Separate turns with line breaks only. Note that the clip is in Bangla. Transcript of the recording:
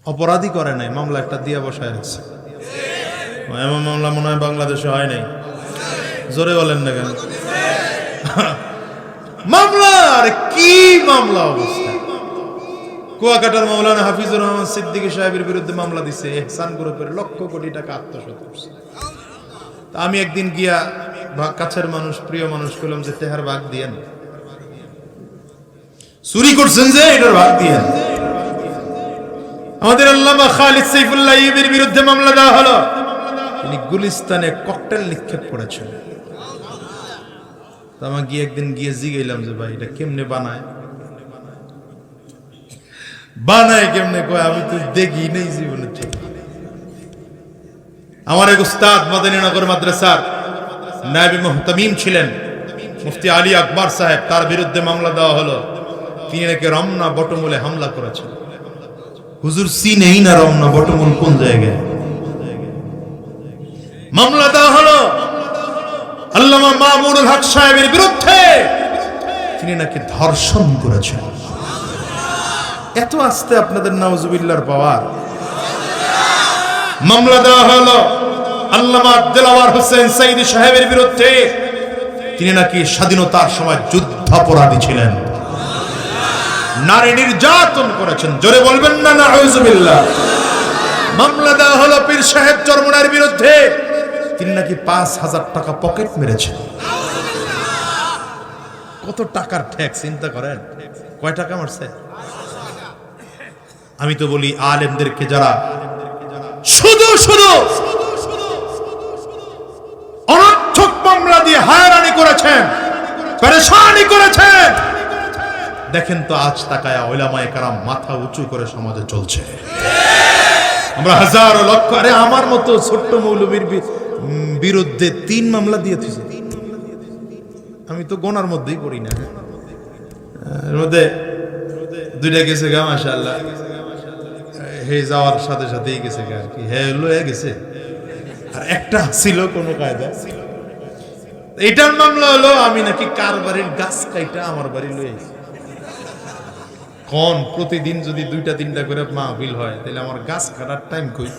অপরাধী করে নাই, মামলা একটা দিয়া বসায় রাখছে। এমন মামলা মনে হয় বাংলাদেশে হয় নাই। জোরে বলেন না কেন? মামলা, আর কি মামলা অবস্থা! কুয়াকাটার মাওলানা হাফিজুর রহমান সিদ্দিকী সাহেবের বিরুদ্ধে মামলা দিছে, এহসান গ্রুপের লক্ষ কোটি টাকা আত্মসাৎ করছে। আমি একদিন গিয়া কাছের মানুষ, প্রিয় মানুষ কইলাম যে তেহার ভাগ দিয়েন, চুরি করছেন যে এটার ভাগ দিয়েন। আমাদের আল্লামা খালিদ সাইফুল্লাহ আইয়ুবীর বিরুদ্ধে মামলা দেওয়া হলো, তিনি গুলিস্তানে ককটেল নিক্ষেপ করেছেন। তো আমি গিয়ে একদিন গিয়ে জিগাইলাম যে ভাই এটা কেমনে বানায় কেমনে? কয় আমি তো দেখি নেই জীবনে। আমার এক উস্তাদ মদিনানগর মাদ্রাসার নায়েবে মুহতামিম ছিলেন, মুফতি আলী আকবর সাহেব, তার বিরুদ্ধে মামলা দেওয়া হলো। তিনি নাকি রমনা বটমূলে হামলা করেছেন। হুজুর চিনেই না রমনা বটমূল কোন জায়গায়। মামলা দেওয়া হলো আল্লামা মামুনুল হক সাহেবের বিরুদ্ধে, তিনি নাকি ধর্ষণ করেছেন। এত আস্তে আপনাদের নাউজুবিল্লাহর পাওয়ার। মামলা দেওয়া হলো আল্লামা দেলাওয়ার হোসেন সাইদি সাহেবের বিরুদ্ধে, তিনি নাকি স্বাধীনতার সময় যুদ্ধাপরাধী ছিলেন, নারী নির্যাতন করেছেন। জোরে বলবেন না নাউজুবিল্লাহ। মামলা দেওয়া হলো পীর সাহেব চরমনার বিরুদ্ধে, তিনি নাকি ৫,০০০ টাকা পকেট মেরেছেন। কত টাকার ট্যাক্স চিন্তা করেন, কয় টাকা মারছে? আমি তো বলি আলেমদেরকে যারা শুধু শুধু অনর্থক মামলা দিয়ে হয়রানি করেছেন, পেরেশানি করেছেন, দেখেন তো আজ তাকায়া উলামায়ে কেরাম মাথা উঁচু করে সমাজে চলছে। আমরা হাজার লক্ষ, আরে আমার মতো ছোট্ট মৌলবীর বিরুদ্ধে ৩ মামলা দিয়েছি। আমি তো গোনার মধ্যেই পড়ি না, এর মধ্যে 2টা গেছে গা মাশাআল্লাহ। হে যাওয়ার সাথে সাথেই গেছে গা, আর কি হে লয়ে গেছে। আর একটা ছিল কোন কায়দা, এটার মামলা হলো আমি নাকি কার বাড়ির গাছ কাইটা আমার বাড়ি লয়ে আইছি। কোন প্রতিদিন যদি 2টা 3টা করে মাহফিল হয়, তাহলে আমার গাছ কাটার টাইম কই?